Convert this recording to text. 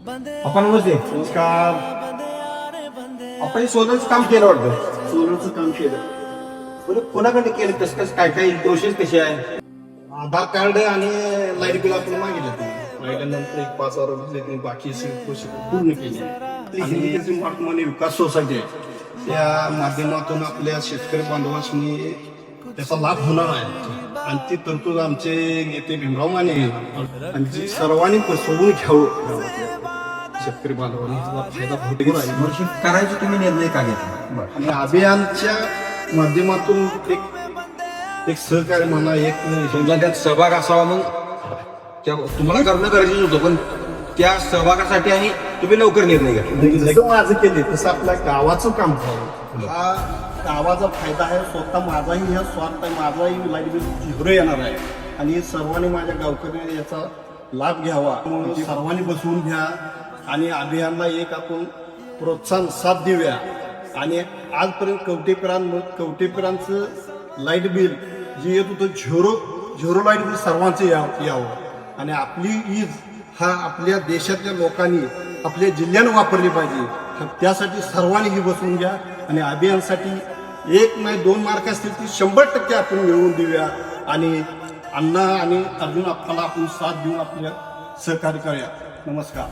आपण नमस्ते. नमस्कार. आपण सोलरचं काम केलं वाटतं. सोलरचं काम केलं. बरं कोणाकडे केलं, कसं कसं काय काय प्रोसेस कशी आहे? आधार कार्ड आणि लाईट बिल आपण मागितलं. मागितल्यानंतर एक 5,000 रुपये बाकी प्रोसेस पूर्ण केली. आणि महात्माने विकास सोसायटी आहे त्या माध्यमातून आपल्या शेतकरी बांधवांनी त्याचा लाभ होणार आहे. आणि ती तरतूद आमचे नेते भीमराव माने घेणार आणि जी सर्वांनी बसवून घ्यावं शेतकरी बांधवांनी त्याचा फायदा भरपूर आहे. वर्षी करायचं तुम्ही निर्णय का घेतला? आणि अभियानच्या माध्यमातून एक सहकार्य म्हणा, एक समजा त्यात सहभाग असावा, मग तुम्हाला करणं गरजेचं होतं, पण त्या सहभागासाठी आणि तुम्ही लवकर निर्णय घेतला. जसं माझं केले तसं आपल्या गावाचं काम करावं. हा गावाचा फायदा आहे. स्वतः माझाही ह्या स्वार्थ आहे. माझाही लाईट बिल झिरो येणार आहे आणि सर्वांनी माझ्या गावकऱ्यांनी याचा लाभ घ्यावा. म्हणून सर्वांनी बसवून घ्या आणि अभियानला एक आपण प्रोत्साहन साथ देऊया. आणि आजपर्यंत कवटेकरांचं लाईट बिल जे येत होतं झिरो लाईट बिल सर्वांचं यावं आणि आपली वीज हा आपल्या देशातल्या लोकांनी आपल्या जिल्ह्यानं वापरली पाहिजे. त्यासाठी सर्वांनी ही बसवून घ्या आणि अभियानासाठी 1 नाही 2 मार्क असतील ती 100% आपण मिळवून देऊया आणि अण्णा आणि अर्जुन आपल्याला आपण साथ देऊन आपल्या सहकार्य करूया. नमस्कार.